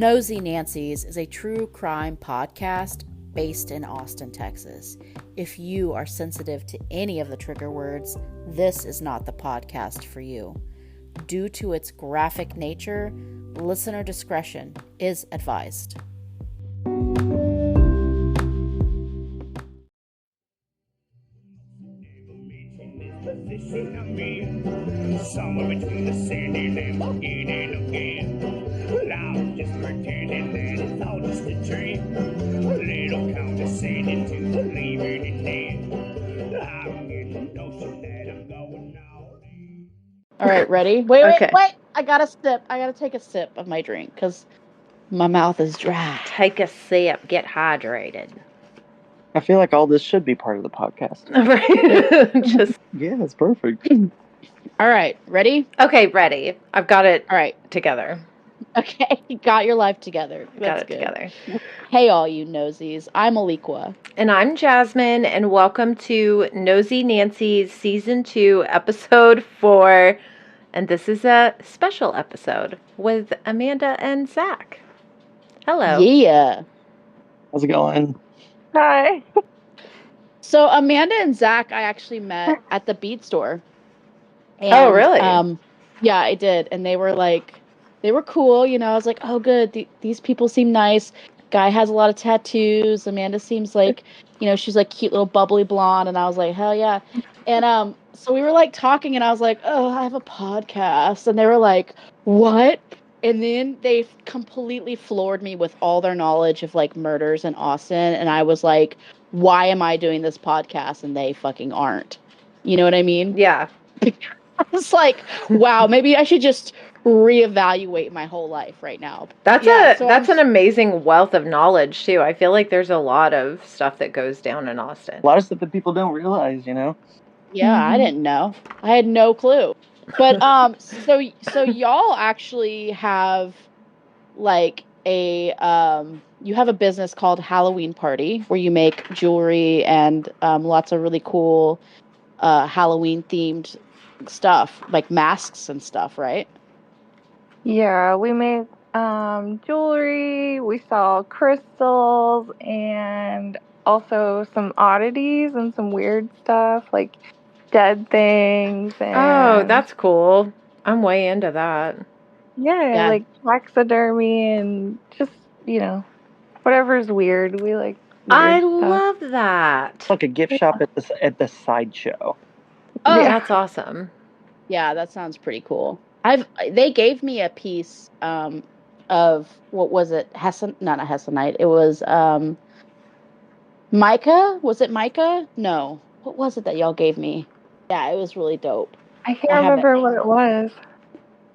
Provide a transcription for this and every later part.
Nosey Nancies is a true crime podcast based in Austin, Texas. If you are sensitive to any of the trigger words, this is not the podcast for you. Due to its graphic nature, listener discretion is advised. Somewhere between the sandy and again and again. Well, I was just pretending that it's all just a dream. A little condescending to believe in it. I'm getting the notion that I'm going all in. All right, ready? Wait. I gotta take a sip of my drink because my mouth is dry. Take a sip. Get hydrated. I feel like all this should be part of the podcast. Right. Just Yeah, it's perfect. All right, ready? okay. Ready. I've got it. All right. Together. Okay, you got your life together. Got That's it good. together. Hey, all you nosies. I'm Alequah. And I'm Jasmine, and welcome to Nosey Nancies Season 2, Episode 4. And this is a special episode with Amanda and Zac. Hello. Yeah. How's it going? Hi. So Amanda and Zac, I actually met at the beat store. And, Oh, really? Yeah, I did. And they were cool. You know, I was like, oh, good. These people seem nice. Guy has a lot of tattoos. Amanda seems like, you know, she's like cute little bubbly blonde. And I was like, hell yeah. And so we were like talking and I was like, oh, I have a podcast. And they were like, what? And then they completely floored me with all their knowledge of like murders in Austin. And I was like, why am I doing this podcast? And they fucking aren't. You know what I mean? Yeah. I was like, wow, maybe I should just reevaluate my whole life right now. That's Yeah, so an amazing wealth of knowledge too. I feel like there's a lot of stuff that goes down in Austin. A lot of stuff that people don't realize, you know? Yeah, I didn't know. I had no clue. But so y'all actually have like a you have a business called Halloween Party where you make jewelry and lots of really cool Halloween themed stuff, like masks and stuff, right? Yeah, we make jewelry, we sell crystals, and also some oddities and some weird stuff, like dead things. And Oh, that's cool. I'm way into that. yeah, like taxidermy and just, you know, whatever's weird. We like I weird stuff. love that. It's like a gift shop at the sideshow. Oh, Yeah. that's awesome. Yeah, that sounds pretty cool. They gave me a piece of what was it? Not a Hessenite. It was mica. Was it mica? No. What was it that y'all gave me? Yeah, it was really dope. I can't I have remember what it was.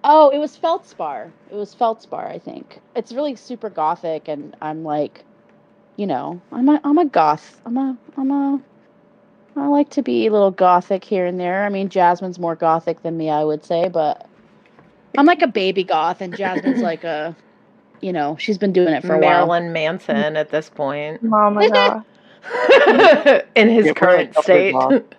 Oh, it was feldspar. I think. It's really super gothic, and I'm like, you know, I'm a goth. I like to be a little gothic here and there. I mean, Jasmine's more gothic than me, I would say, but I'm like a baby goth, and Jasmine's like a, you know, she's been doing it for a while. Marilyn Manson at this point. Oh my god. In his Yeah, current we're state. like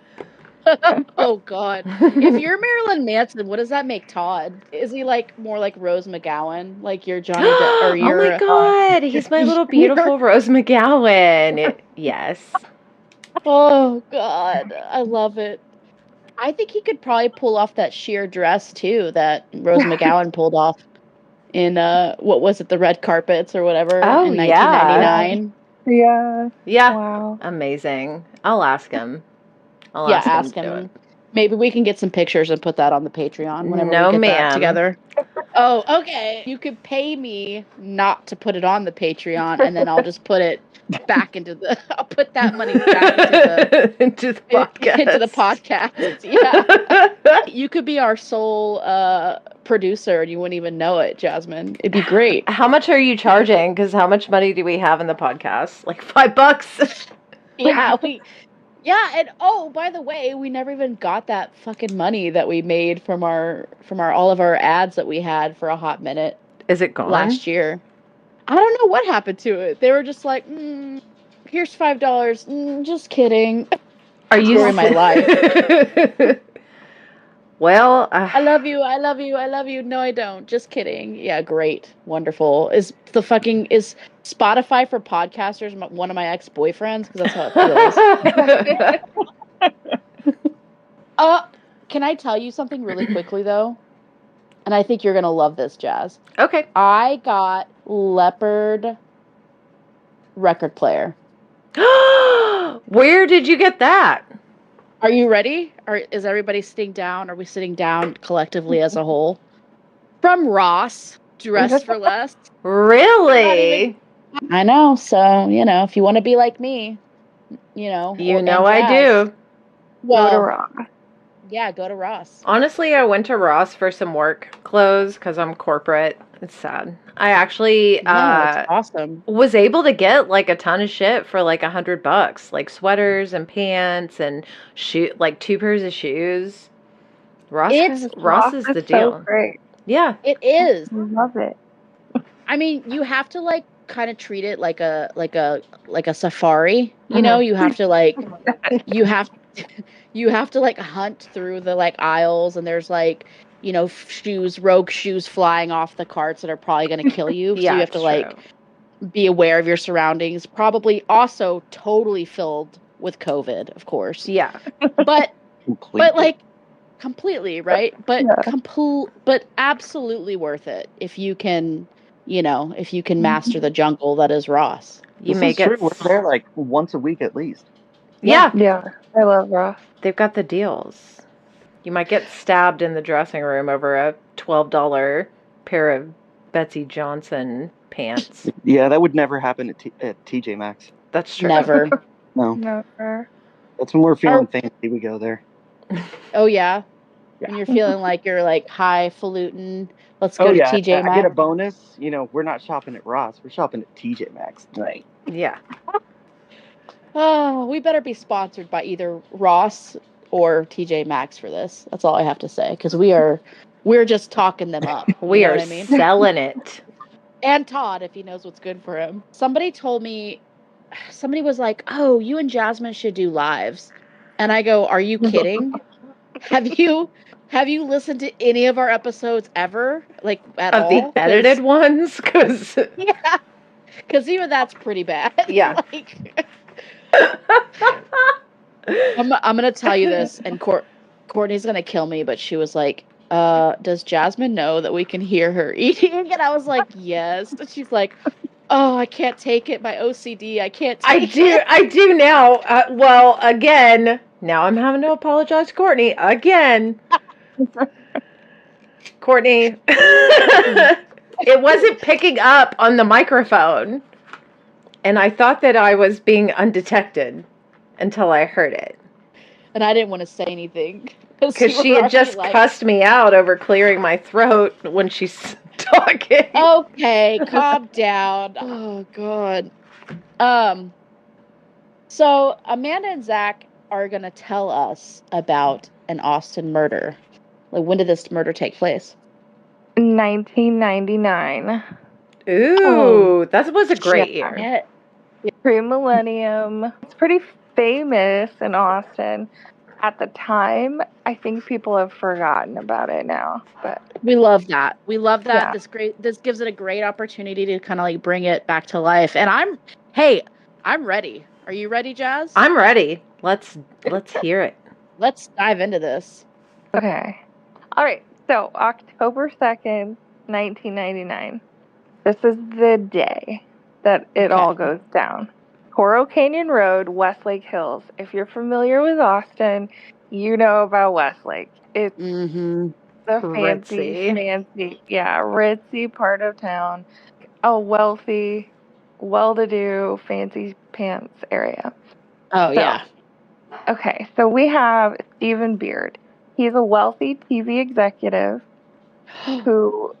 Oh God! If you're Marilyn Manson, what does that make Todd? Is he like more like Rose McGowan, like you're Johnny Depp, or Oh you're? my god, he's my little beautiful Rose McGowan. Yes. Oh God, I love it. I think he could probably pull off that sheer dress too that Rose McGowan pulled off in what was it, the red carpets or whatever Oh, in yeah. 1999. Yeah. Yeah. Wow. Amazing. I'll ask him. Yeah, ask to do him. it. Maybe we can get some pictures and put that on the Patreon whenever No, we get ma'am. that together. Oh, okay. You could pay me not to put it on the Patreon, and then I'll just put it back into the. I'll put that money back into the podcast. into the podcast. Yeah, you could be our sole producer, and you wouldn't even know it, Jasmine. It'd be great. How much are you charging? Because how much money do we have in the podcast? Like $5? Yeah, and oh, by the way, we never even got that fucking money that we made from our all of our ads that we had for a hot minute Is it gone? last year. I don't know what happened to it. They were just like, here's $5. Just kidding. Are you Story of my life. Well, I love you. I love you. I love you. No, I don't. Just kidding. Yeah, great. Wonderful. Is Spotify for podcasters one of my ex-boyfriends? Because that's how it feels. Can I tell you something really quickly, though? And I think you're going to love this, Jazz. Okay. I got Leopard record player. Where did you get that? Are you ready? Is everybody sitting down? Are we sitting down collectively as a whole? From Ross, Dress for Less. Really? I know. So, if you want to be like me, I do. Well, go to Ross. Yeah, go to Ross. Honestly, I went to Ross for some work clothes because I'm corporate. It's sad. I actually That's awesome. was able to get like a ton of shit for like $100, like sweaters and pants and like 2 pairs of shoes. Ross is the deal. So great. Yeah, it is. I love it. I mean, you have to like kind of treat it like a safari. You know, you have to like you have to like hunt through the like aisles, and there's like rogue shoes flying off the carts that are probably going to kill you. So you have to like be aware of your surroundings. Probably also totally filled with COVID, of course. Yeah, but like completely right. But but absolutely worth it if you can. If you can master the jungle that is Ross. You make it. We're there like once a week at least. Yeah. I love Ross. They've got the deals. You might get stabbed in the dressing room over a $12 pair of Betsy Johnson pants. Yeah, that would never happen at TJ Maxx. That's true. Never. No. Never. That's when we're feeling fancy. We go there. Oh yeah. When you're feeling like you're like highfalutin. Let's go to TJ Maxx. I get a bonus. We're not shopping at Ross. We're shopping at TJ Maxx tonight. Yeah. Oh, we better be sponsored by either Ross or TJ Maxx for this. That's all I have to say, because we're just talking them up. We are selling it. And Todd, if he knows what's good for him. Somebody was like, "Oh, you and Jasmine should do lives," and I go, "Are you kidding? Have you listened to any of our episodes ever? Like at all? Of the edited ones? Because even that's pretty bad. Yeah. I'm gonna tell you this, and Courtney's gonna kill me, but she was like, "Does Jasmine know that we can hear her eating?" And I was like, "Yes." And she's like, "Oh, I can't take it. My OCD. I can't take it." I do now. Well, again, now I'm having to apologize to Courtney again. Courtney, it wasn't picking up on the microphone, and I thought that I was being undetected until I heard it. And I didn't want to say anything. Because she had just cussed me out over clearing my throat when she's talking. Okay, calm down. Oh, God. So Amanda and Zac are going to tell us about an Austin murder. Like, when did this murder take place? 1999. Ooh, that was a great year. Pre-millennium. It's pretty famous in Austin. At the time, I think people have forgotten about it now. But we love that. We love that. Yeah. This gives it a great opportunity to kind of like bring it back to life. And I'm ready. Are you ready, Jazz? I'm ready. Let's hear it. Let's dive into this. Okay. All right. So October 2nd, 1999. This is the day that it all goes down. Coral Canyon Road, Westlake Hills. If you're familiar with Austin, you know about Westlake. It's the fancy, ritzy part of town. A wealthy, well-to-do, fancy pants area. Oh, yeah. Okay, so we have Stephen Beard. He's a wealthy TV executive who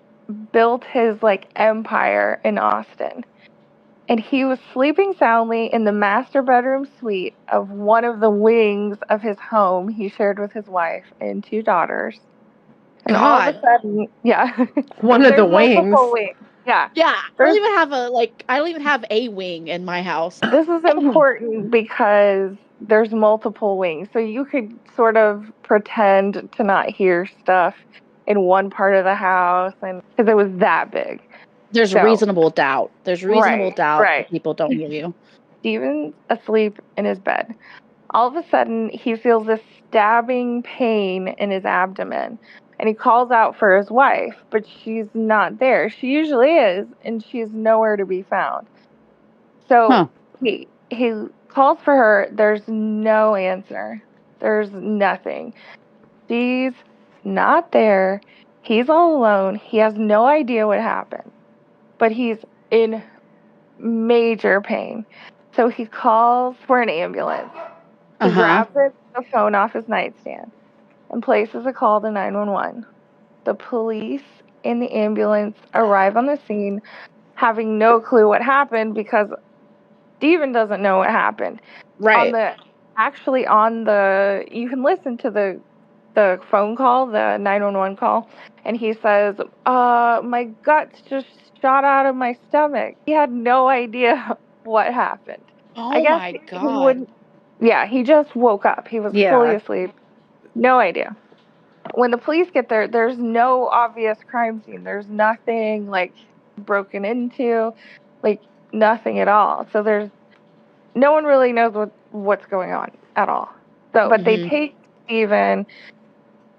built his empire in Austin. And he was sleeping soundly in the master bedroom suite of one of the wings of his home he shared with his wife and 2 daughters. And all of a sudden, one of the wings. Yeah. Yeah. I don't even have a wing in my house. This is important because there's multiple wings. So you could sort of pretend to not hear stuff in one part of the house, and because it was that big. There's reasonable doubt. There's reasonable doubt that people don't hear you. Steven's asleep in his bed. All of a sudden, he feels this stabbing pain in his abdomen. And he calls out for his wife, but she's not there. She usually is, and she's nowhere to be found. So he calls for her. There's no answer. There's nothing. She's not there. He's all alone. He has no idea what happened. But he's in major pain. So he calls for an ambulance. He grabs the phone off his nightstand and places a call to 911. The police and the ambulance arrive on the scene, having no clue what happened because Steven doesn't know what happened. Right. You can listen to the phone call, the 911 call, and he says, my guts just shot out of my stomach. He had no idea what happened. Oh my God. He just woke up. He was fully asleep. No idea. When the police get there, there's no obvious crime scene. There's nothing like broken into, like nothing at all. So there's no one really knows what's going on at all. So, but they take Steven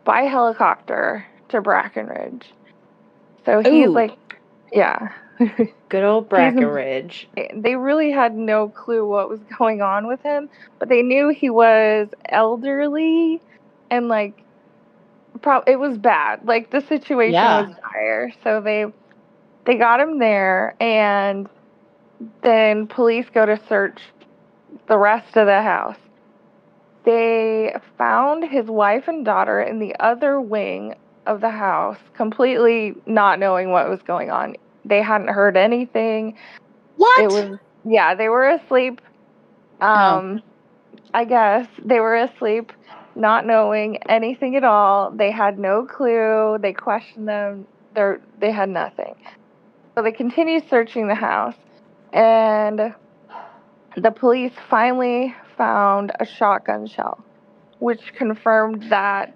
by helicopter to Brackenridge. So he's good old Brackenridge. They really had no clue what was going on with him, but they knew he was elderly and like it was bad. Like the situation was dire. So they got him there, and then police go to search the rest of the house. They found his wife and daughter in the other wing of the house, completely not knowing what was going on. They hadn't heard anything. What? They were asleep. I guess they were asleep, not knowing anything at all. They had no clue. They questioned them. They had nothing. So they continued searching the house, and the police finally found a shotgun shell, which confirmed that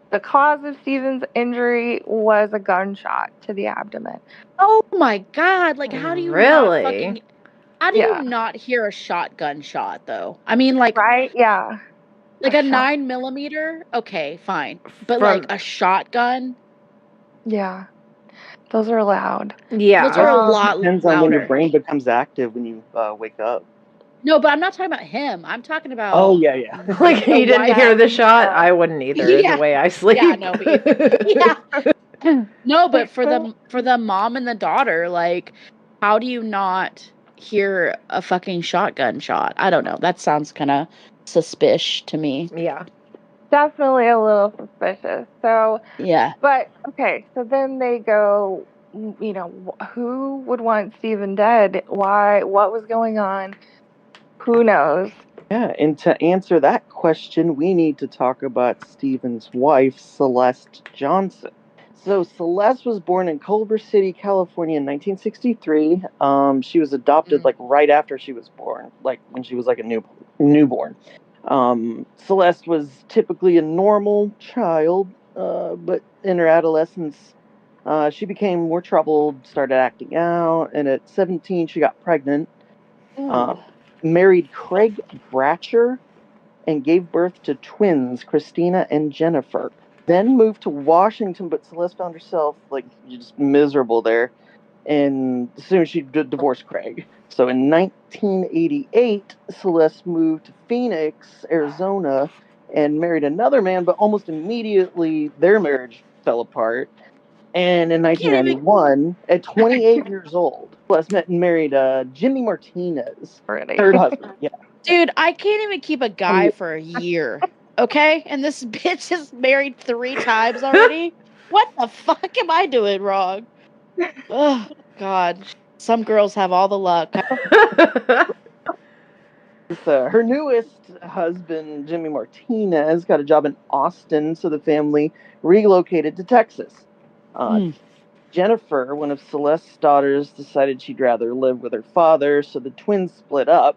the cause of Steven's injury was a gunshot to the abdomen. Oh my God! Like, how do you how do you not hear a shotgun shot though? I mean, like, right? Yeah, like a 9mm. Okay, fine, but like a shotgun. Yeah, those are loud. Yeah, those are a lot. Depends on when your brain becomes active when you wake up. No, but I'm not talking about him. I'm talking about. Oh yeah. Like he didn't hear the shot. I wouldn't either. The way I sleep. Yeah, no, no, but for the mom and the daughter, like, how do you not hear a fucking shotgun shot? I don't know. That sounds kind of suspicious to me. Yeah, definitely a little suspicious. So yeah, but okay. So then they go. You know, who would want Steven dead? Why? What was going on? Who knows? Yeah, and to answer that question, we need to talk about Steven's wife, Celeste Johnson. So Celeste was born in Culver City, California in 1963. She was adopted like right after she was born, like when she was like a newborn. Celeste was typically a normal child, but in her adolescence, she became more troubled, started acting out, and at 17, she got pregnant. Married Craig Bratcher and gave birth to twins, Christina and Jennifer. Then moved to Washington, but Celeste found herself like just miserable there, and soon she divorced Craig. So in 1988, Celeste moved to Phoenix, Arizona, and married another man, but almost immediately their marriage fell apart. And in 1991, at 28 years old, Celeste met and married Jimmy Martinez, third husband. Yeah, dude, I can't even keep a guy for a year. Okay, and this bitch is married 3 times already. What the fuck am I doing wrong? Oh God, some girls have all the luck. Her newest husband, Jimmy Martinez, got a job in Austin, so the family relocated to Texas. Jennifer, one of Celeste's daughters, decided she'd rather live with her father, so the twins split up.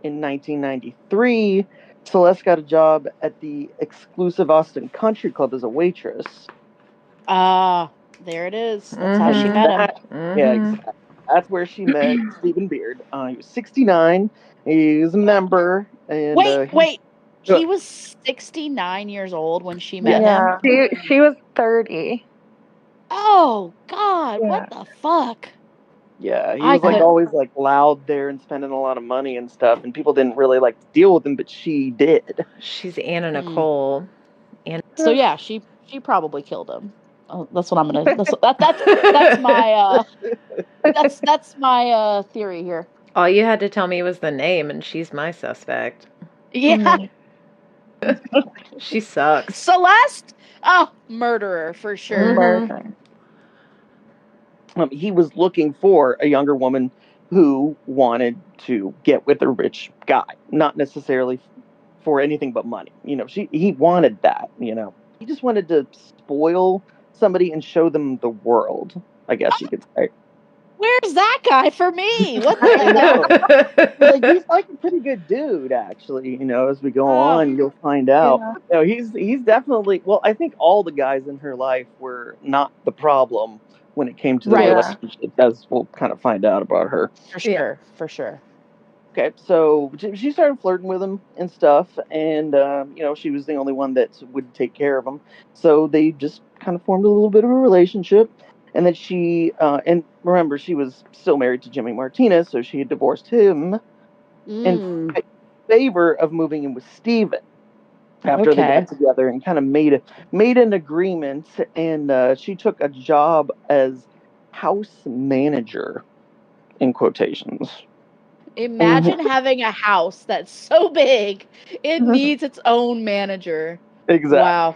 in 1993, Celeste got a job at the exclusive Austin Country Club as a waitress. There it is. That's how she Mhm. met him. Yeah, exactly. That's where she met Stephen Beard. He was 69. He was a member. And Wait. He was 69 years old when she met him. Yeah. She was 30. Oh God! Yeah. What the fuck? yeah, he I was like could- always like loud there and spending a lot of money and stuff, and people didn't really like to deal with him, but she did. She's Anna Mm. Nicole. So yeah, she probably killed him. Oh, that's what I'm gonna. That's my that's my theory here. All you had to tell me was the name, and she's my suspect. Yeah, She sucks. Celeste. Oh, murderer for sure. Mhm. He was looking for a younger woman who wanted to get with a rich guy, not necessarily for anything but money. He wanted that. He just wanted to spoil somebody and show them the world, I guess you could say. Where's that guy for me? What the I hell? know. He's like a pretty good dude, actually. As we go on, you'll find out. Yeah. He's definitely. Well, I think all the guys in her life were not the problem when it came to the Right. relationship, as we'll kind of find out about her. For sure. Okay, so she started flirting with him and stuff, and she was the only one that would take care of him. So they just kind of formed a little bit of a relationship. And then and remember, she was still married to Jimmy Martinez, so she had divorced him in favor of moving in with Steven after they got together and kind of made an agreement. And she took a job as house manager, in quotations. Imagine having a house that's so big it needs its own manager. Exactly. Wow.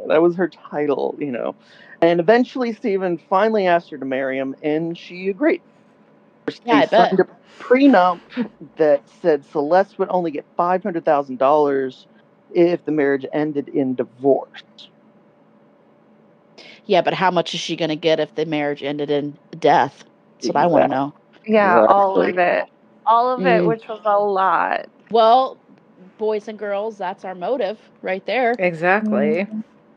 That was her title. And eventually Steven finally asked her to marry him, and she agreed. Yeah, I bet. Signed a prenup that said Celeste would only get $500,000 if the marriage ended in divorce. Yeah, but how much is she going to get if the marriage ended in death? That's what I want to know. Yeah, Exactly. all of it. All of it, which was a lot. Well, boys and girls, that's our motive right there. Exactly.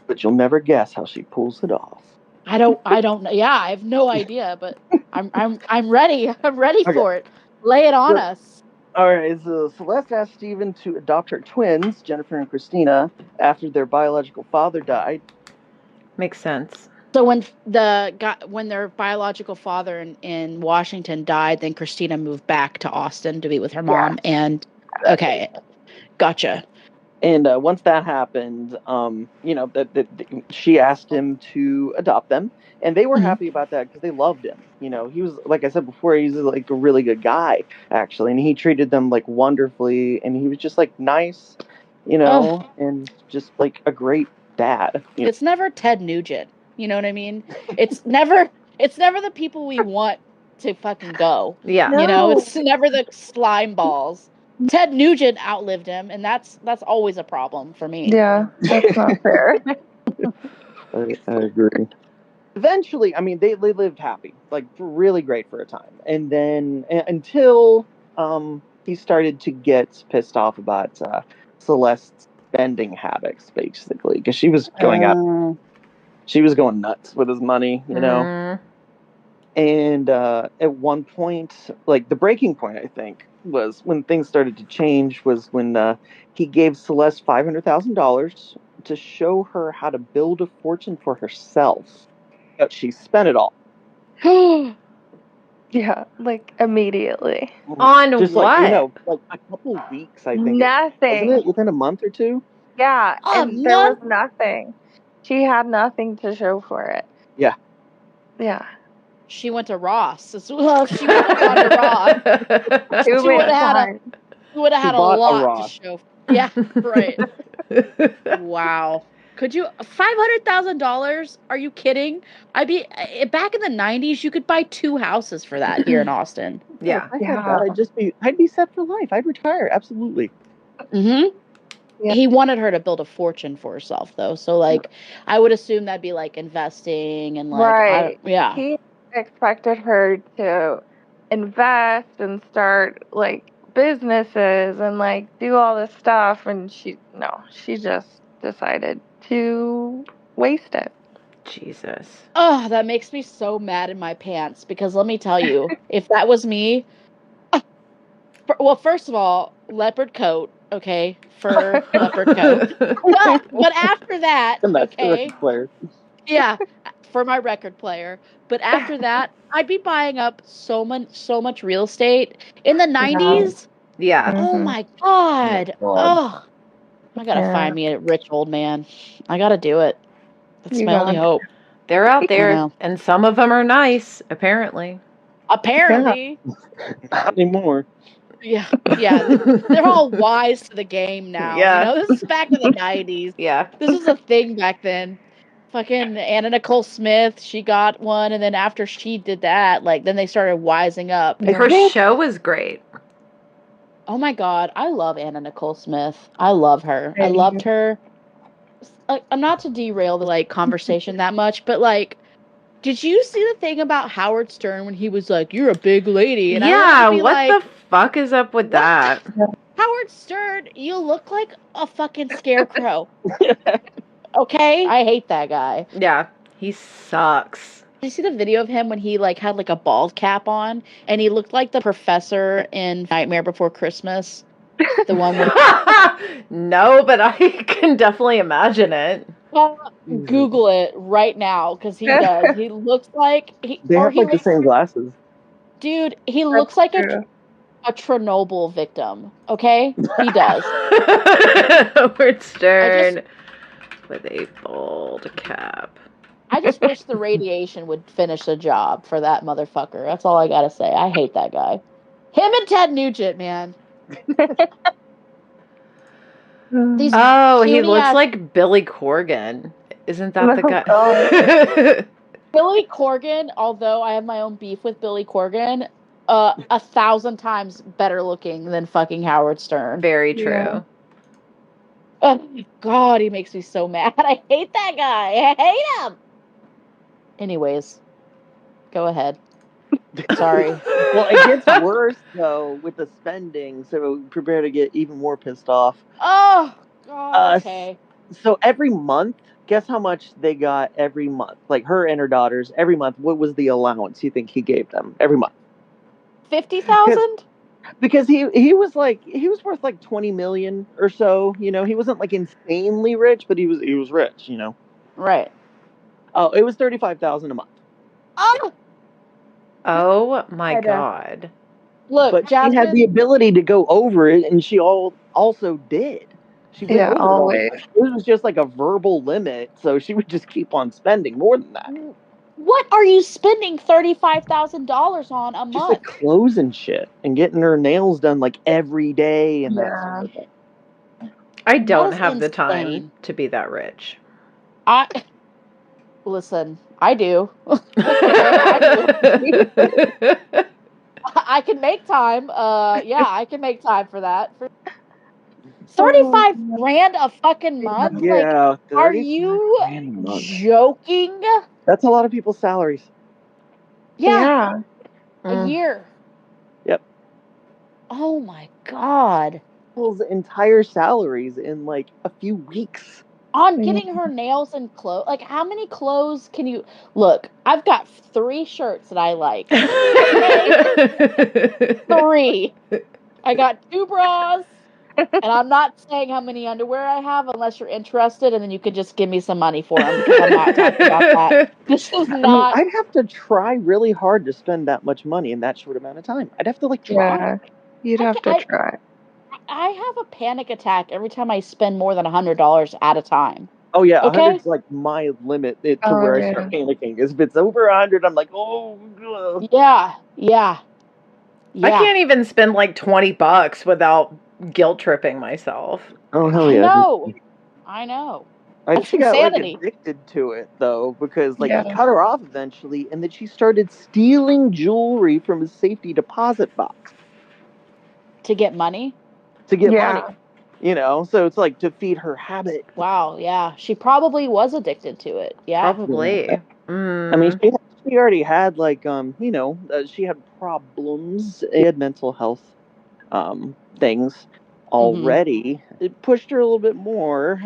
But you'll never guess how she pulls it off. I don't know. Yeah, I have no idea, but I'm ready. I'm ready for it. Lay it on us. All right, so Celeste asked Steven to adopt her twins, Jennifer and Christina, after their biological father died. Makes sense. So when their biological father in Washington died, then Christina moved back to Austin to be with her mom. Yeah. And okay, gotcha. And once that happened, she asked him to adopt them, and they were happy about that because they loved him. He was, like I said before, he's like a really good guy, actually, and he treated them like wonderfully, and he was just like nice, and just like a great dad. It's never Ted Nugent. You know what I mean? It's never the people we want to fucking go. Yeah. It's never the slime balls. Ted Nugent outlived him, and that's always a problem for me. Yeah, that's not fair. I agree. Eventually, I mean, they lived happy, like really great for a time, and then until he started to get pissed off about Celeste's spending habits, basically, because she was going nuts with his money, And at one point, like the breaking point, I think, was when things started to change. Was when he gave Celeste $500,000 to show her how to build a fortune for herself. But she spent it all. Yeah, like immediately. On just what? Like, like a couple of weeks, I think. Nothing. Wasn't it within a month or two? Yeah, and there was nothing. She had nothing to show for it. Yeah. Yeah. She went to Ross. Well, she would have gone to Ross. She would have had a lot to show. Yeah, right. Wow. Could you $500,000? Are you kidding? Back in the 90s, you could buy 2 houses for that here in Austin. Yeah. If I had that, I'd be set for life. I'd retire. Absolutely. Mm-hmm. Yeah. He wanted her to build a fortune for herself, though. So, like, I would assume that'd be like investing and like, He expected her to invest and start like businesses and like do all this stuff, and she just decided to waste it. Jesus. Oh, that makes me so mad in my pants because let me tell you, if that was me, well, first of all, leopard coat, okay, fur leopard coat. But after that, And that's the okay, record player. yeah, for my record player. But after that, I'd be buying up so much real estate in the 90s. Yeah. Oh Mhm. my god. God. Oh, I gotta Yeah. find me a rich old man. I gotta do it. That's You my only gotta. hope. They're out there, know. and some of them are nice, apparently. Apparently, Not anymore. yeah, they're all wise to the game now. Yeah. You know, this is back in the 90s. Yeah. This was a thing back then. Fucking Anna Nicole Smith, she got one, and then after she did that, like, then they started wising up. Yeah. Her show was great. Oh my god, I love Anna Nicole Smith. I love her. I Same loved her. I'm not to derail the like conversation that much, but like, did you see the thing about Howard Stern when he was like, "You're a big lady"? And I Yeah, wanted to be what like, the fuck is up with that? Howard Stern, you look like a fucking scarecrow. Okay? I hate that guy. Yeah, he sucks. Did you see the video of him when he like had like a bald cap on and he looked like the professor in Nightmare Before Christmas? The one with No, but I can definitely imagine it. Google it right now because he does. He looks like They have like the same glasses. Dude, he looks like a Chernobyl victim. Okay? He does. Howard Stern with a bald cap. I just wish the radiation would finish the job for that motherfucker. That's all I gotta say. I hate that guy. Him and Ted Nugent, man. These he looks puny-ass- like Billy Corgan. Isn't that the guy? Billy Corgan, although I have my own beef with Billy Corgan, 1,000 times better looking than fucking Howard Stern. Very true. Yeah. Oh, God, he makes me so mad. I hate that guy. I hate him. Anyways, go ahead. Sorry. Well, it gets worse though with the spending, so prepare to get even more pissed off. Oh, God, okay. So every month, guess how much they got every month? Like her and her daughters every month. What was the allowance you think he gave them every month? 50,000? Because he was worth like 20 million or so. You know, he wasn't like insanely rich, but he was rich. You know. Right. Oh, it was 35,000 a month. Oh my God. Look, But Jasmine, she had the ability to go over it, and she also did. She went over it all. always. It was just like a verbal limit, so she would just keep on spending more than that. what are you spending $35,000 on a Just month? like clothes and shit, and getting her nails done like every day, and that sort of thing. I don't is have the time insane. to be that rich. Listen, I do. I can make time. Yeah, I can make time for that. 35 grand a fucking month? Yeah, like, are you grand a month. joking? That's a lot of people's salaries. Yeah, a Mm. year. Yep. Oh my God. People's entire salaries in like a few weeks. On getting her nails and clothes. Like, how many clothes can you... Look, I've got 3 shirts that I like. 3. I got 2 bras, and I'm not saying how many underwear I have unless you're interested, and then you could just give me some money for them, because I'm not talking about that. This is not... I mean, I'd have to try really hard to spend that much money in that short amount of time. I'd have to like try. Yeah, you'd have to try. I have a panic attack every time I spend more than $100 at a time. Oh yeah, Okay? 100's like my limit to where I start panicking. If it's over 100, I'm like, oh. Yeah. I can't even spend like $20 without guilt tripping myself. Oh hell yeah! I know. I That's think I got like insanity. addicted to it though, because like he cut her off eventually, and then she started stealing jewelry from his safety deposit box To get money? to get money. You know, so it's like to feed her habit. Wow, yeah. She probably was addicted to it. Yeah. Probably. Yeah. I mean, she already had like she had problems. She had mental health things already. It pushed her a little bit more.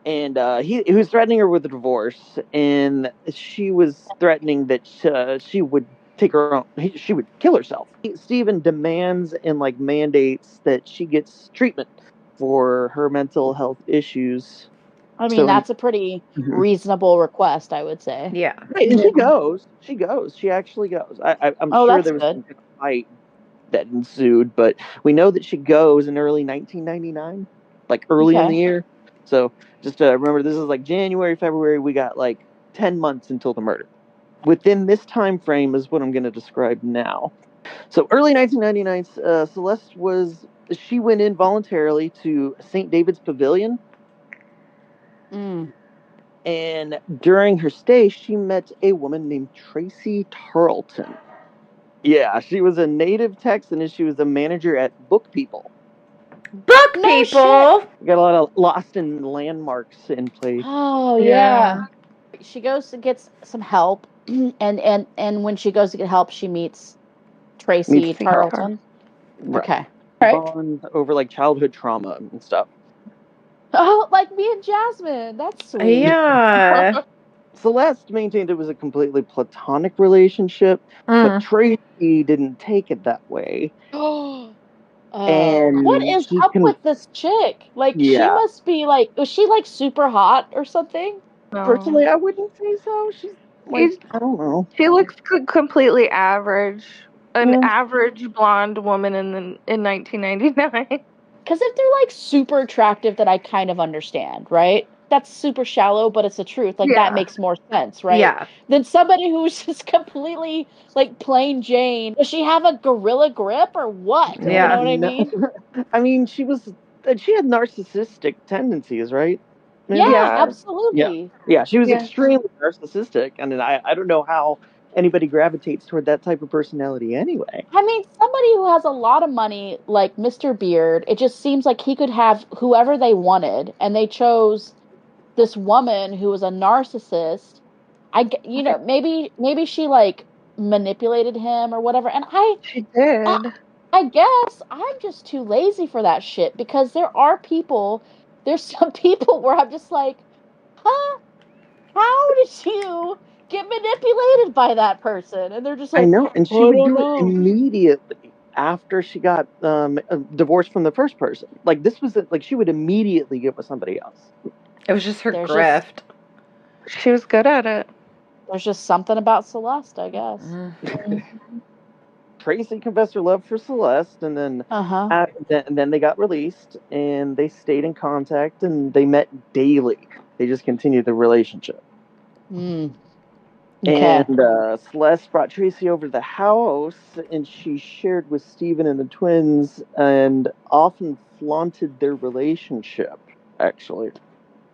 And he was threatening her with a divorce, and she was threatening that she would take her own. She would kill herself. Stephen demands and mandates that she gets treatment for her mental health issues. I mean, that's a pretty reasonable request, I would say. Yeah. Right, and she goes. She actually goes. I'm sure there was some fight that ensued, but we know that she goes in early 1999, early in the year. So just remember, this is January, February. We got 10 months until the murder. Within this time frame is what I'm going to describe now. So early 1999, Celeste she went in voluntarily to St. David's Pavilion. And during her stay, she met a woman named Tracy Tarleton. Yeah, she was a native Texan, and she was a manager at Book People. Book People? Got a lot of lost in landmarks in place. Oh, yeah. She goes to get some help, and when she goes to get help, she meets Tracy Tarleton. Right. Okay. Bond over childhood trauma and stuff. Oh, like me and Jasmine. That's sweet. Yeah. Celeste maintained it was a completely platonic relationship, but Tracy didn't take it that way. And what is up with this chick? She must be was she super hot or something? No. Personally, I wouldn't say so. She's I don't know. She looks completely average. An average blonde woman in 1999. Because if they're super attractive, that I kind of understand, right? That's super shallow, but it's the truth. That makes more sense, right? Yeah. Than somebody who's just completely plain Jane. Does she have a gorilla grip or what? Yeah. You know what I mean? I mean, she had narcissistic tendencies, right? Yeah, absolutely. Yeah, she was extremely narcissistic, and I don't know how anybody gravitates toward that type of personality anyway. I mean, somebody who has a lot of money, like Mr. Beard, it just seems like he could have whoever they wanted, and they chose this woman who was a narcissist. Maybe she manipulated him or whatever, and she did. I guess I'm just too lazy for that shit, because there's some people where I'm just like, huh? How did you get manipulated by that person? And they're just like, I know, and she would do it immediately after she got divorced from the first person. This was she would immediately get with somebody else. It was just her grift. She was good at it. There's just something about Celeste, I guess. Tracy confessed her love for Celeste, and then then they got released, and they stayed in contact, and they met daily. They just continued the relationship. Okay. And Celeste brought Tracy over to the house, and she shared with Stephen and the twins, and often flaunted their relationship, actually.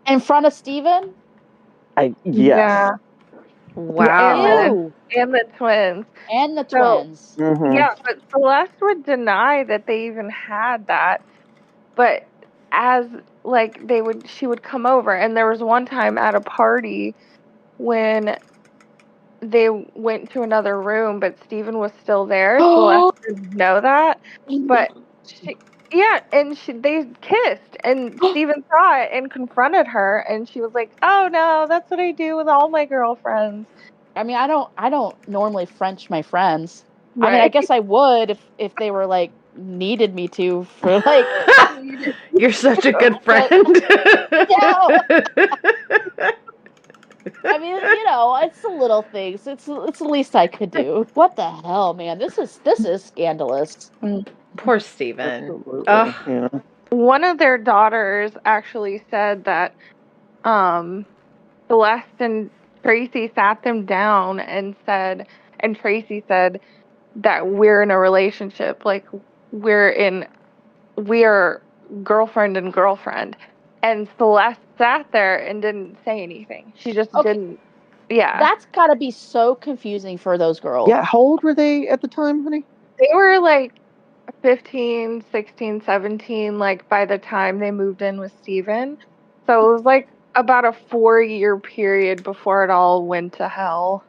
In front of Stephen? Yes. Yeah. Wow. And the twins. And the twins. Yeah, but Celeste would deny that they even had that. But as she would come over, and there was one time at a party when they went to another room, but Stephen was still there. Celeste didn't know that. But they kissed, and Stephen saw it and confronted her, and she was like, "Oh no, that's what I do with all my girlfriends." I mean, I don't normally French my friends. Right. I mean, I guess I would if they were needed me to for You're such a good friend. I mean, it's the little things. It's the least I could do. What the hell, man? This is scandalous. Poor Stephen. One of their daughters actually said that Celeste and Tracy sat them down and Tracy said that we're in a relationship, we are girlfriend and girlfriend. And Celeste sat there and didn't say anything. She just didn't. Yeah. That's got to be so confusing for those girls. Yeah, how old were they at the time, honey? They were 15, 16, 17, by the time they moved in with Stephen. So it was about a 4-year period before it all went to hell.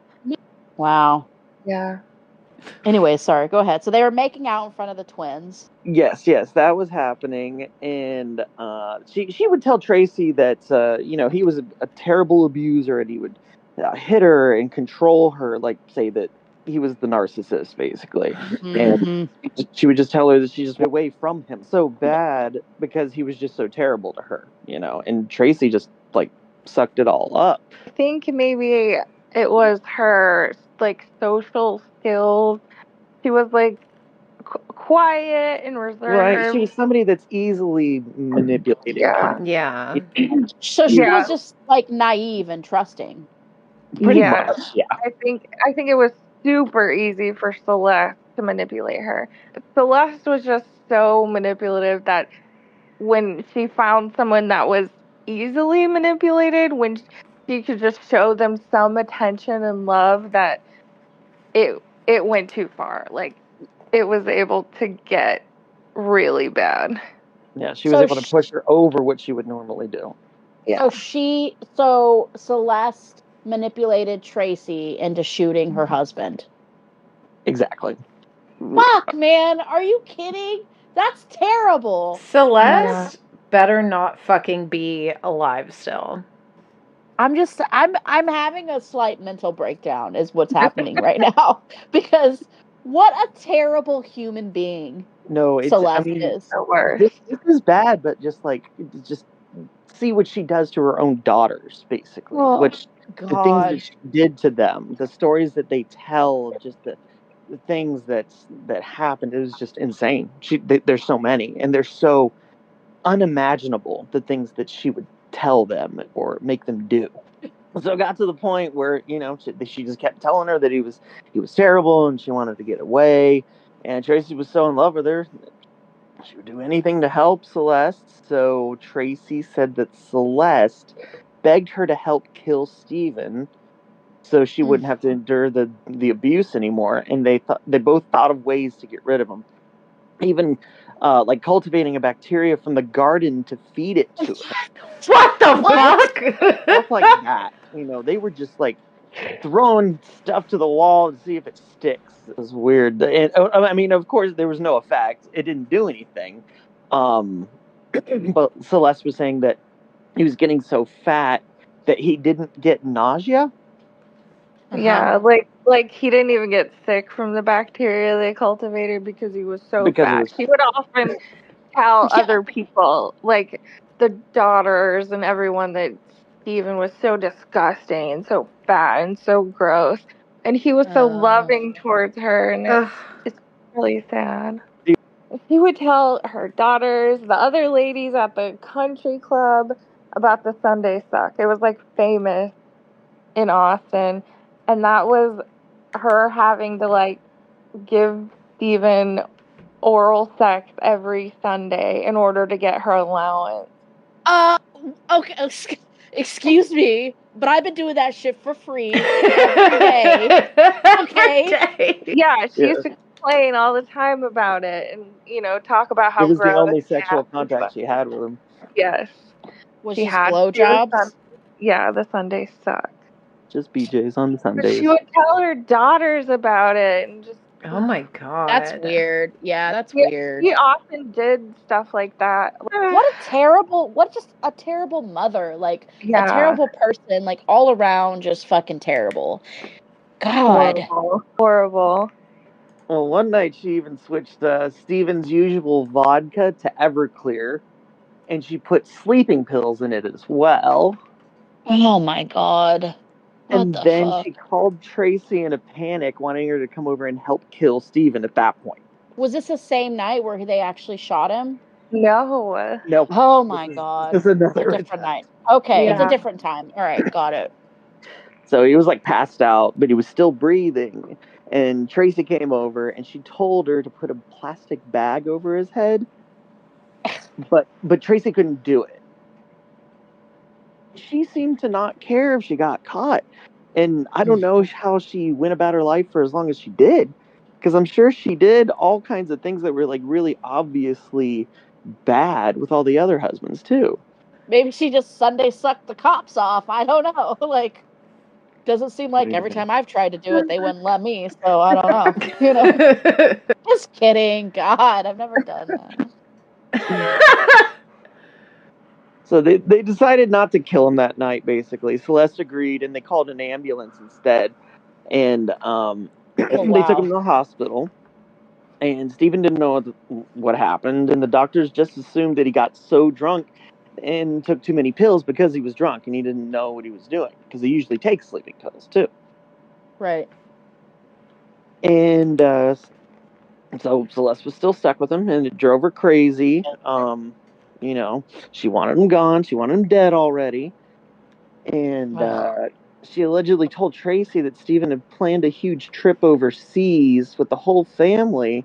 Wow. Yeah. Anyway, sorry, go ahead. So they were making out in front of the twins. Yes, that was happening, and she would tell Tracy that he was a terrible abuser, and he would hit her and control her, like say that he was the narcissist, basically. And she would just tell her that she just went away from him so bad because he was just so terrible to her, and Tracy just like sucked it all up. I think maybe it was her like social skills. She was like quiet and reserved. Right, she was somebody that's easily manipulated. Yeah. So she was just like naive and trusting. Pretty much, yeah. I think it was super easy for Celeste to manipulate her. Celeste was just so manipulative that when she found someone that was easily manipulated, when she could just show them some attention and love, that it went too far. Like, it was able to get really bad. Yeah, she was able to push her over what she would normally do. Yeah. So Celeste manipulated Tracy into shooting her husband. Exactly. Fuck, man, are you kidding? That's terrible. Celeste better not fucking be alive still. I'm having a slight mental breakdown is what's happening right now, because what a terrible human being. No, Celeste is the worst. This is bad, but just see what she does to her own daughters, basically. The things that she did to them, the stories that they tell, just the things that happened. It was just insane. There's so many, and they're so unimaginable, the things that she would tell them or make them do. So it got to the point where she just kept telling her that he was terrible, and she wanted to get away. And Tracy was so in love with her, she would do anything to help Celeste. So Tracy said that Celeste begged her to help kill Stephen, so she wouldn't have to endure the abuse anymore. And they both thought of ways to get rid of him, even like cultivating a bacteria from the garden to feed it to her. What the fuck? Stuff like that. They were just like throwing stuff to the wall to see if it sticks. It was weird. And I mean, of course, there was no effect. It didn't do anything. But Celeste was saying that he was getting so fat that he didn't get nausea. Yeah, like he didn't even get sick from the bacteria they cultivated because he was so fat. He would often tell other people, like the daughters and everyone, that Stephen was so disgusting and so fat and so gross. And he was so loving towards her, and it's really sad. He would tell her daughters, the other ladies at the country club, about the Sunday Suck. It was like famous in Austin. And that was her having to like give Stephen oral sex every Sunday in order to get her allowance. Okay, excuse me, but I've been doing that shit for free every day. Okay. Yeah, she used to complain all the time about it, and talk about how it was gross the only sexual contact she had with him. Yes. Was she had blowjobs? Yeah, the Sunday Suck. Just BJ's on the Sundays. She would tell her daughters about it, and just. Oh my god. That's weird. Yeah, that's weird. He often did stuff like that. What just a terrible mother. Like, a terrible person, like, all around, just fucking terrible. God. Horrible. Well, one night she even switched Stephen's usual vodka to Everclear, and she put sleeping pills in it as well. Oh my god. And then she called Tracy in a panic, wanting her to come over and help kill Stephen at that point. Was this the same night where they actually shot him? No. Oh my god. This is another different night. Okay, it's a different time. All right, got it. So he was like passed out, but he was still breathing. And Tracy came over, and she told her to put a plastic bag over his head. But Tracy couldn't do it. She seemed to not care if she got caught. And I don't know how she went about her life for as long as she did. Because I'm sure she did all kinds of things that were like really obviously bad with all the other husbands too. Maybe she just Sunday sucked the cops off. I don't know. Like, Doesn't seem like every time I've tried to do it, they wouldn't let me. So I don't know. You know, just kidding. God, I've never done that. So they decided not to kill him that night, basically. Celeste agreed, and they called an ambulance instead. And they took him to the hospital. And Stephen didn't know what happened. And the doctors just assumed that he got so drunk and took too many pills because he was drunk and he didn't know what he was doing. Because he usually takes sleeping pills, too. Right. And so Celeste was still stuck with him, and it drove her crazy. You know, she wanted him gone. She wanted him dead already. And she allegedly told Tracy that Stephen had planned a huge trip overseas with the whole family.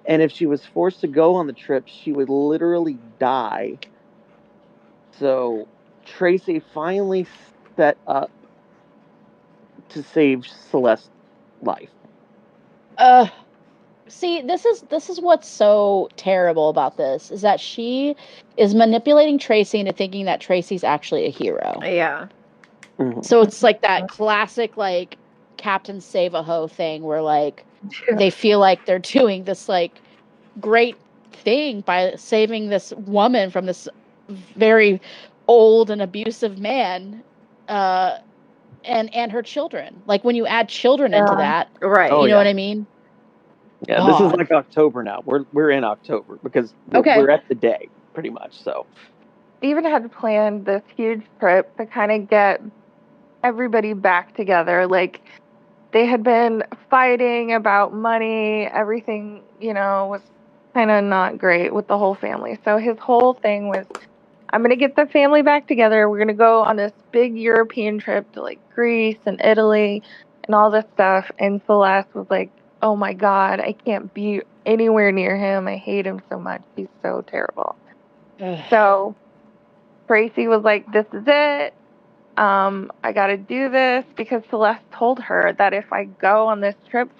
And if she was forced to go on the trip, she would literally die. So Tracy finally set up to save Celeste's life. See, this is what's so terrible about this, is that she is manipulating Tracy into thinking that Tracy's actually a hero. Yeah. Mm-hmm. So it's like that classic, like, Captain Save-A-Ho thing where, like, they feel like they're doing this, like, great thing by saving this woman from this very old and abusive man, and her children. Like, when you add children into that, Right. you know what I mean? Yeah, this is like October now. We're in October because we're at the day, pretty much. So Stephen had planned this huge trip to kind of get everybody back together. Like, they had been fighting about money. Everything, was kind of not great with the whole family. So his whole thing was, I'm going to get the family back together. We're going to go on this big European trip to, like, Greece and Italy and all this stuff. And Celeste was like, oh my God, I can't be anywhere near him. I hate him so much. He's so terrible. So Tracy was like, this is it. I got to do this, because Celeste told her that if I go on this trip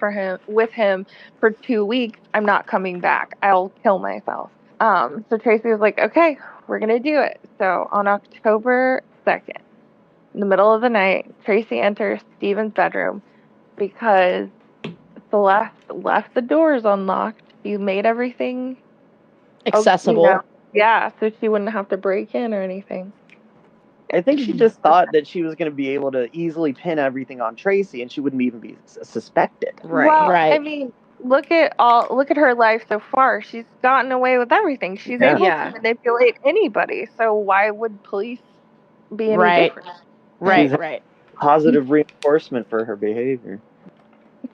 with him for 2 weeks, I'm not coming back. I'll kill myself. So Tracy was like, okay, we're going to do it. So on October 2nd, in the middle of the night, Tracy enters Stephen's bedroom because Celeste left the doors unlocked. She made everything accessible. Yeah, so she wouldn't have to break in or anything. I think she just thought that she was going to be able to easily pin everything on Tracy, and she wouldn't even be suspected. Right. Well, right. I mean, look at her life so far. She's gotten away with everything. She's able to manipulate anybody. So why would police be any different? Right. Positive reinforcement for her behavior.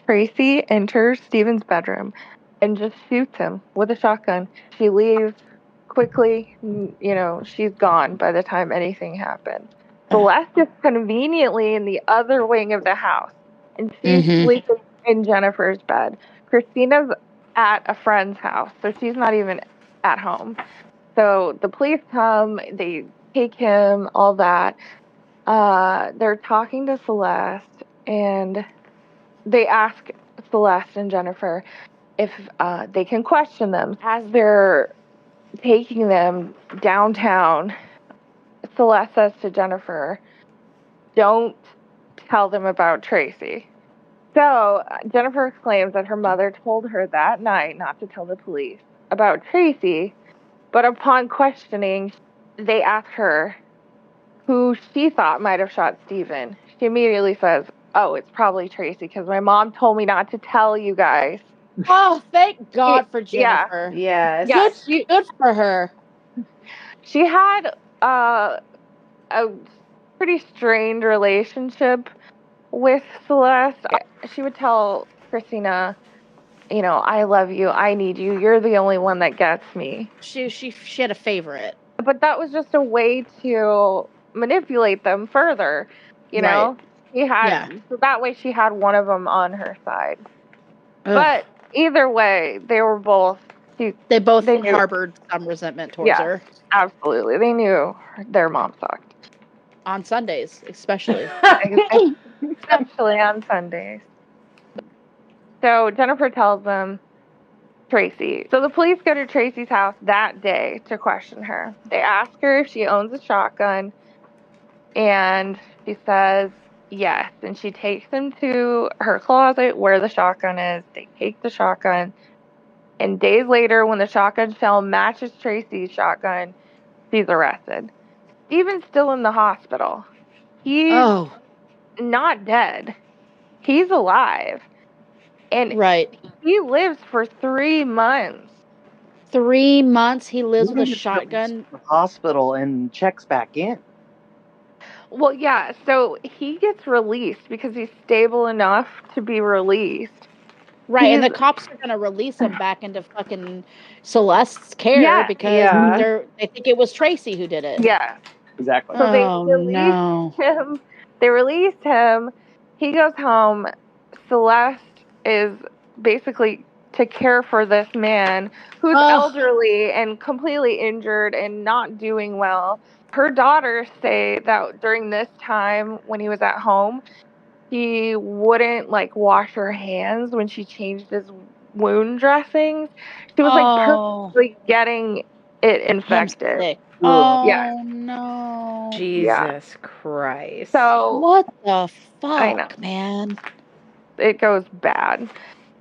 Tracy enters Stephen's bedroom and just shoots him with a shotgun. She leaves quickly. She's gone by the time anything happens. Celeste is conveniently in the other wing of the house, and she's sleeping in Jennifer's bed. Christina's at a friend's house, so she's not even at home. So the police come, they take him, all that. They're talking to Celeste, and they ask Celeste and Jennifer if they can question them. As they're taking them downtown, Celeste says to Jennifer, don't tell them about Tracy. So Jennifer claims that her mother told her that night not to tell the police about Tracy, but upon questioning, they ask her who she thought might have shot Stephen. She immediately says, oh, it's probably Tracy, because my mom told me not to tell you guys. Oh, thank God for Jennifer. Yes. Good for her. She had a pretty strained relationship with Celeste. She would tell Christina, I love you, I need you, you're the only one that gets me. She had a favorite. But that was just a way to manipulate them further, know? So that way she had one of them on her side. Ugh. But either way, they both harbored some resentment towards her. Absolutely. They knew their mom sucked. On Sundays, especially. Especially on Sundays. So Jennifer tells them Tracy. So the police go to Tracy's house that day to question her. They ask her if she owns a shotgun, and she says Yes, and she takes him to her closet where the shotgun is. They take the shotgun, and days later, when the shotgun shell matches Tracy's shotgun, she's arrested. Steven's still in the hospital. He's not dead. He's alive. And Right. he lives for 3 months. 3 months he lives with a He gets released shotgun. from the hospital and checks back in. Well, yeah, so he gets released because he's stable enough to be released. Right, and the cops are gonna release him back into fucking Celeste's care Yeah. because Yeah. they think it was Tracy who did it. Yeah. Exactly. So they Oh, released no. him. They released him. He goes home. Celeste is basically to care for this man who's elderly and completely injured and not doing well. Her daughters say that during this time when he was at home, he wouldn't like wash her hands when she changed his wound dressings. She was like purposely getting it infected. Sick. Oh, Yeah. no. Jesus Christ. So What the I know. fuck, man? It goes bad.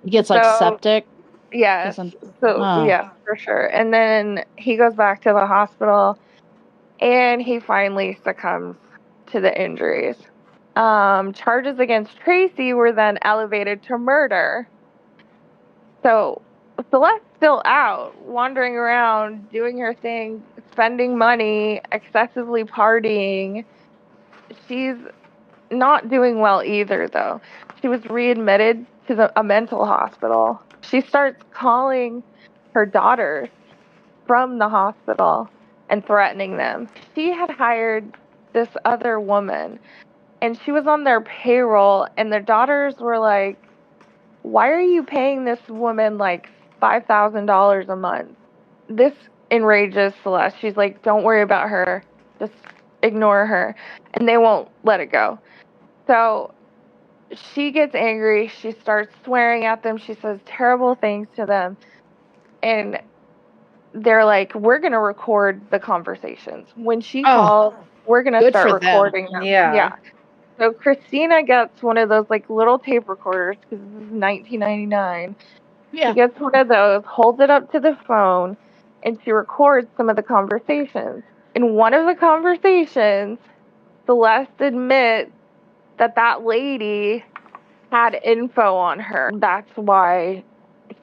He gets like septic. Yes. So Oh. yeah, for sure. And then he goes back to the hospital and he finally succumbs to the injuries. Charges against Tracy were then elevated to murder. So Celeste's still out, wandering around, doing her thing, spending money, excessively partying. She's not doing well either, though. She was readmitted to a mental hospital. She starts calling her daughters from the hospital and threatening them. She had hired this other woman, and she was on their payroll, and their daughters were like, why are you paying this woman like $5,000 a month? This enrages Celeste. She's like, don't worry about her. Just ignore her. And they won't let it go. So she gets angry. She starts swearing at them. She says terrible things to them. And they're like, we're going to record the conversations. When she calls, we're going to start recording them. Yeah. So Christina gets one of those like little tape recorders because this is 1999. Yeah. She gets one of those, holds it up to the phone, and she records some of the conversations. In one of the conversations, Celeste admits that lady had info on her. That's why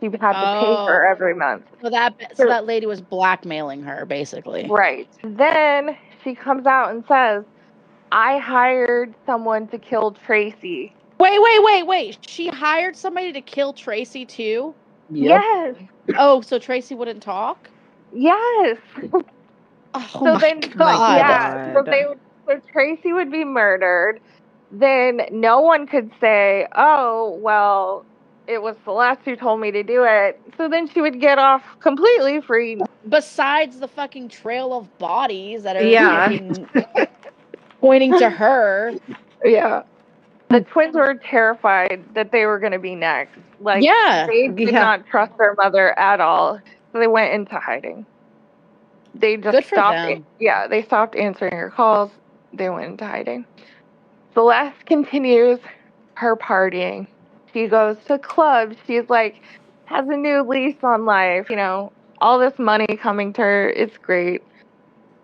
she had to pay her every month. So that lady was blackmailing her, basically. Right. Then she comes out and says, I hired someone to kill Tracy. Wait. She hired somebody to kill Tracy too? Yep. Yes. Oh, so Tracy wouldn't talk? Yes. Oh So my then, God. yeah. So Tracy would be murdered. Then no one could say, oh, well, it was Celeste who told me to do it. So then she would get off completely free. Besides the fucking trail of bodies that are Yeah. fucking pointing to her. Yeah. The twins were terrified that they were going to be next. Like, Yeah. they did not trust their mother at all. So they went into hiding. They just Good for stopped. them. Yeah, they stopped answering her calls. They went into hiding. Celeste continues her partying. She goes to clubs. She's like, has a new lease on life. You know, all this money coming to her. It's great.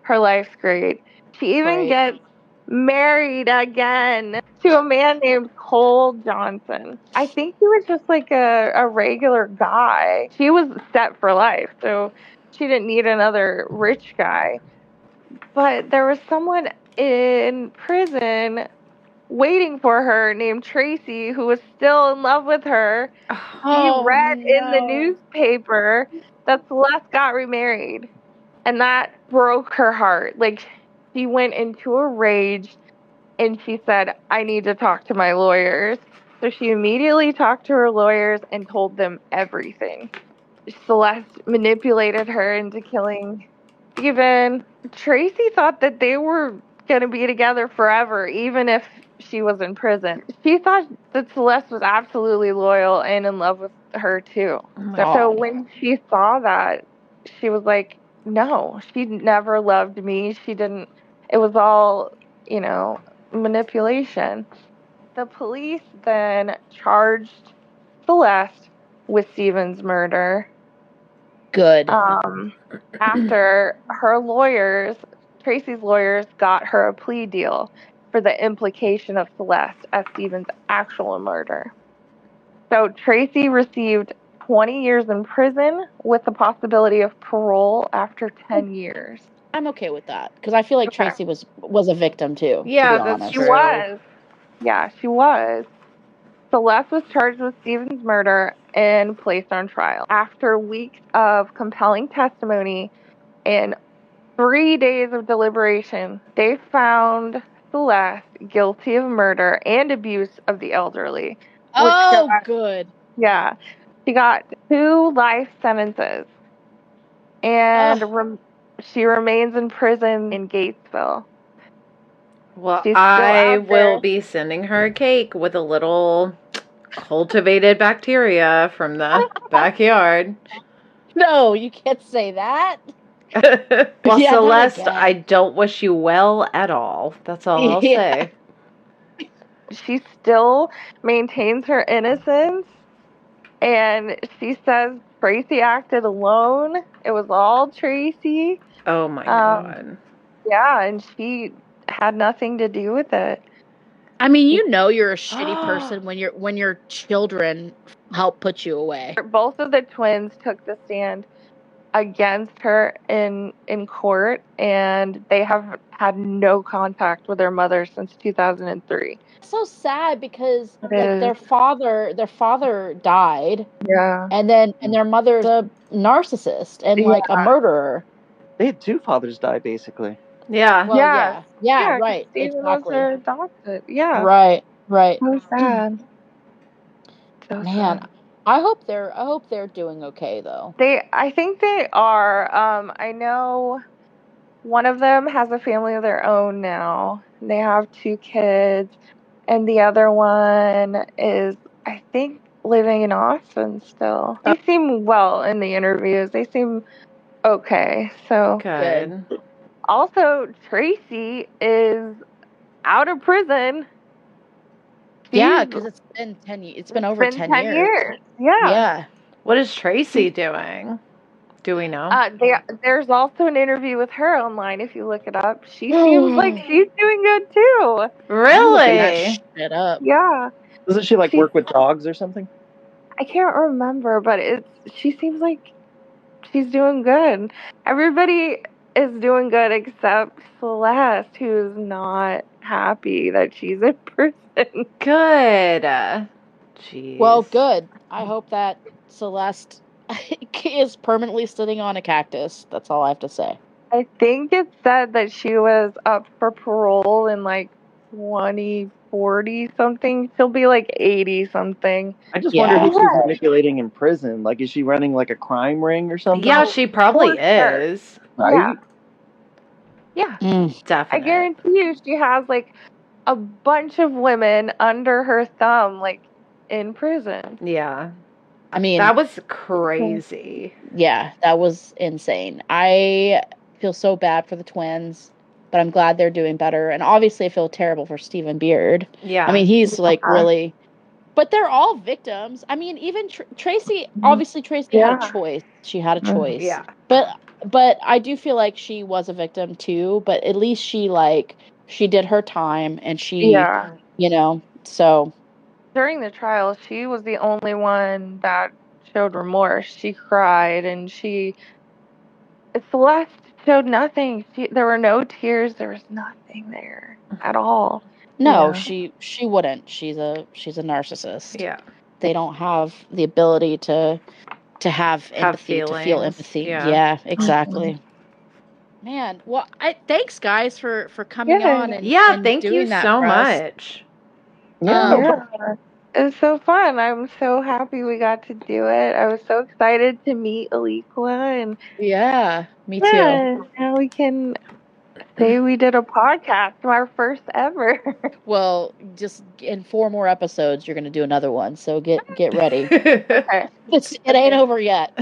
Her life's great. She even gets married again to a man named Cole Johnson. I think he was just like a regular guy. She was set for life, so she didn't need another rich guy. But there was someone in prison waiting for her named Tracy who was still in love with her. She read in the newspaper that Celeste got remarried. And that broke her heart. Like, she went into a rage and she said, I need to talk to my lawyers. So she immediately talked to her lawyers and told them everything. Celeste manipulated her into killing Steven. Tracy thought that they were going to be together forever, even if she was in prison. She thought that Celeste was absolutely loyal and in love with her, too. So when she saw that, she was like, no, she never loved me. She didn't. It was all, manipulation. the police then charged Celeste with Stephen's murder. Good. After her lawyers, Tracy's lawyers, got her a plea deal for the implication of Celeste as Stephen's actual murder. So Tracy received 20 years in prison with the possibility of parole after 10 years. I'm okay with that because I feel like Tracy was a victim too. Yeah, to be that's honest. She true. was. Yeah, she was. Celeste was charged with Stephen's murder and placed on trial. After weeks of compelling testimony and 3 days of deliberation, they found Celeste guilty of murder and abuse of the elderly. Good. Yeah. She got 2 life sentences. And she remains in prison in Gatesville. Well, She's still I out will there. be sending her a cake with a little cultivated bacteria from the backyard. No, you can't say that. Well, Yeah, not Celeste, again. I don't wish you well at all. That's all I'll say. She still maintains her innocence, and she says Tracy acted alone. It was all Tracy. Oh my God. Yeah, and she had nothing to do with it. I mean, you know you're a shitty person when your children help put you away. Both of the twins took the stand against her in court, and they have had no contact with their mother since 2003. It's so sad because It like is. their father died, Yeah. and their mother's a narcissist and like a murderer. They had 2 fathers die, basically. Yeah. Well, yeah, 'cause right, Stephen exactly. was adopted. Yeah. Right. So sad. So Man, sad. I hope they're doing okay though. I think they are. I know one of them has a family of their own now. They have 2 kids, and the other one is, I think, living in Austin still. They seem well in the interviews. They seem okay. So Good. also, Tracy is out of prison. Yeah, because it's been 10 years. It's been over 10 years. Yeah. What is Tracy doing? Do we know? There's also an interview with her online if you look it up. She seems like she's doing good too. Really? That shit up. Yeah. Doesn't she work with dogs or something? I can't remember, but she seems like she's doing good. Everybody is doing good except Celeste, who's not happy that she's in prison. Good. Jeez. Well, good. I hope that Celeste is permanently sitting on a cactus. That's all I have to say. I think it said that she was up for parole in 2040 something. She'll be 80 something. I just wonder who she's manipulating in prison. Is she running a crime ring or something? Yeah, she probably is. Right? Yeah. Definitely. I guarantee you she has a bunch of women under her thumb, in prison. Yeah. I mean, that was crazy. Yeah, that was insane. I feel so bad for the twins, but I'm glad they're doing better. And obviously I feel terrible for Stephen Beard. Yeah. I mean, he's really, but they're all victims. I mean, even Tracy, obviously Tracy had a choice. She had a choice. Yeah. But I do feel like she was a victim too, but at least she did her time and she, so. During the trial, she was the only one that showed remorse. She cried, and Celeste showed nothing. There were no tears. There was nothing there at all. No, she wouldn't. She's a narcissist. Yeah. They don't have the ability to have empathy, to feel empathy. Yeah, exactly. Man, well, thanks guys for coming on and thank doing you that so for us. much. Yeah. It was so fun. I'm so happy we got to do it. I was so excited to meet Alequah, and me too. Now we can say we did a podcast, our first ever. Well, just in 4 more episodes, you're going to do another one. So get ready. Okay. It ain't over yet.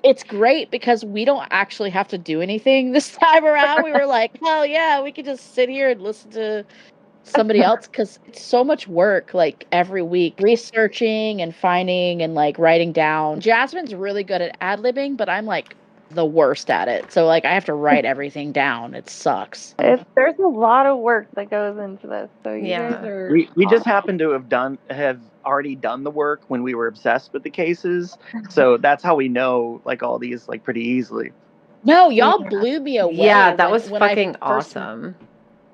It's great because we don't actually have to do anything this time around. We were like, hell yeah, we could just sit here and listen to somebody else because it's so much work, like every week, researching and finding and like writing down. Jasmine's really good at ad-libbing, but I'm like the worst at it. So like I have to write everything down. It sucks. There's a lot of work that goes into this. So you Yeah. guys are We just happen to have already done the work when we were obsessed with the cases. So that's how we know like all these like pretty easily. No, y'all blew me away. Yeah, that was when I fucking first- awesome.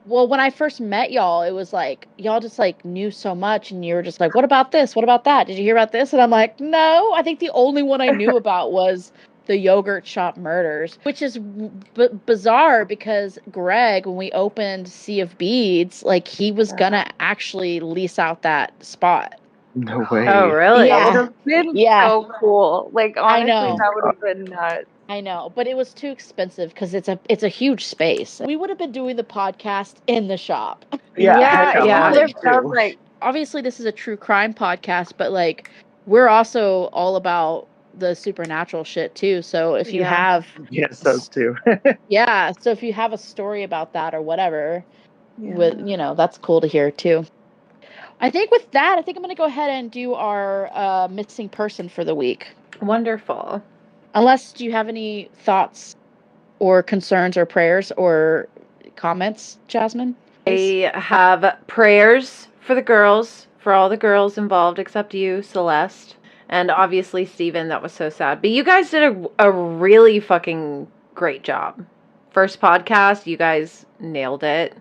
Well, when I first met y'all, it was like y'all just like knew so much, and you were just like, "What about this? What about that? Did you hear about this?" And I'm like, "No, I think the only one I knew about was the yogurt shop murders," which is bizarre because Greg, when we opened Sea of Beads, like he was gonna actually lease out that spot. No way. Oh, really? Yeah. That would have been Yeah. so cool. Like honestly, know. that would have been nuts. I know, but it was too expensive because it's a huge space. We would have been doing the podcast in the shop. Yeah, yeah. yeah. It sounds like Obviously, this is a true crime podcast, but like we're also all about the supernatural shit too. So if you Yeah. have, Yes, those two. yeah, so if you have a story about that or whatever, with that's cool to hear too. I think with that, I think I'm gonna go ahead and do our missing person for the week. Wonderful. Unless, do you have any thoughts or concerns or prayers or comments, Jasmine? I have prayers for the girls, for all the girls involved except you, Celeste, and obviously Steven. That was so sad. But you guys did a really fucking great job. First podcast, you guys nailed it.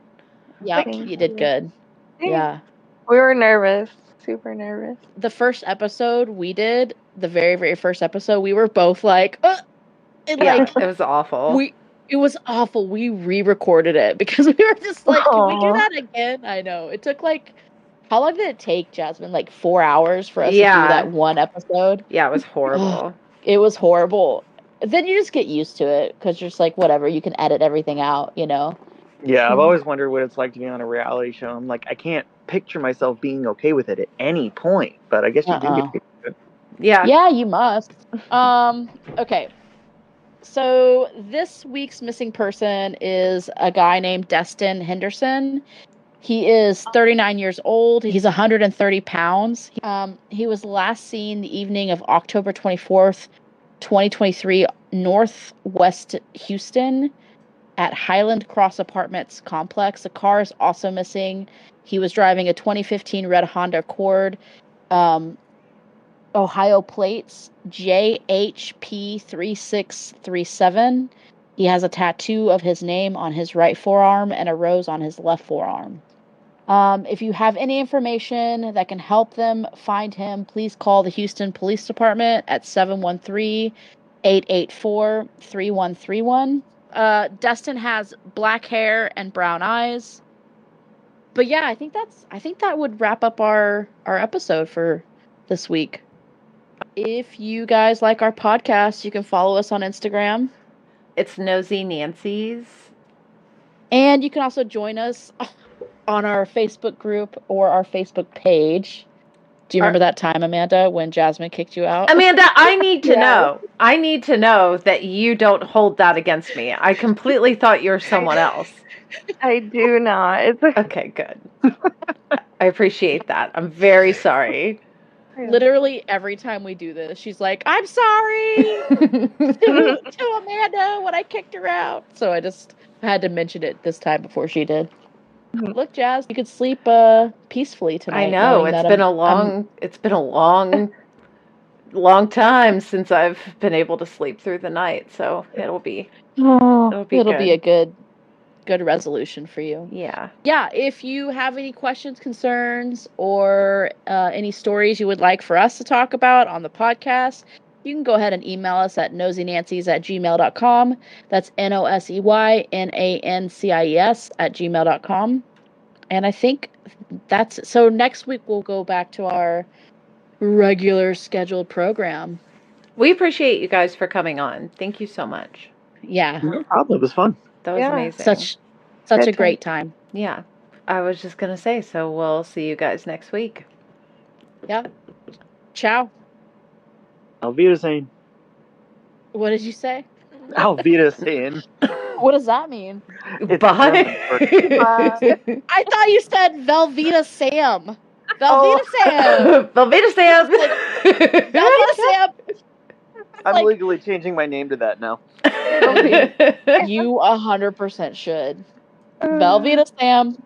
Yep, Thank you did you. good. Yeah. we were nervous, super nervous. The first episode we did, the very, very first episode, we were both like, and like It was awful. it was awful. We re-recorded it because we were just like, can we do Aw. that again? I know. It took like, how long did it take, Jasmine? Like 4 hours for us to do Yeah. that one episode? Yeah, it was horrible. It was horrible. Then you just get used to it because you're just like, whatever, you can edit everything out, you know? Yeah, I've always wondered what it's like to be on a reality show. I'm like, I can't picture myself being okay with it at any point, but I guess you do get to do it. Yeah. Yeah, you must. Okay. So this week's missing person is a guy named Destin Henderson. He is 39 years old. He's 130 pounds. He was last seen the evening of October 24th, 2023, northwest Houston at Highland Cross Apartments complex. The car is also missing. He was driving a 2015 red Honda Accord, Ohio plates, JHP3637. He has a tattoo of his name on his right forearm and a rose on his left forearm. If you have any information that can help them find him, please call the Houston Police Department at 713-884-3131. Destin has black hair and brown eyes. But yeah, I think that would wrap up our episode for this week. If you guys like our podcast, you can follow us on Instagram. It's Nosey Nancies. And you can also join us on our Facebook group or our Facebook page. Do you remember that time, Amanda, when Jasmine kicked you out? Amanda, I need to Yeah. know. I need to know that you don't hold that against me. I completely thought you were someone else. I do not. It's Okay, good. I appreciate that. I'm very sorry. Literally every time we do this, she's like, I'm sorry to Amanda when I kicked her out. So I had to mention it this time before she did. Look, Jazz, you could sleep peacefully tonight. I know. It's been a long time since I've been able to sleep through the night. So it'll be it'll be good. a good resolution for you. Yeah. Yeah, if you have any questions, concerns, or any stories you would like for us to talk about on the podcast, you can go ahead and email us at noseynancies@gmail.com. That's NOSEYNANCIES@gmail.com. And I think that's it. So next week we'll go back to our regular scheduled program. We appreciate you guys for coming on. Thank you so much. Yeah. No problem. It was fun. That was amazing. Such Good a great time. Yeah. I was just going to say, so we'll see you guys next week. Yeah. Ciao. Auf Wiedersehen. What did you say? Auf Wiedersehen. What does that mean? It's Bye. I thought you said Velveeta Sam. Velveeta Sam. Velveeta Sam. Velveeta Sam. I'm like- legally changing my name to that now. You 100% should. Velveeta Sam.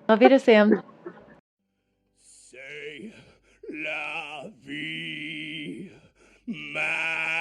Velveeta Sam. C'est la vie, ma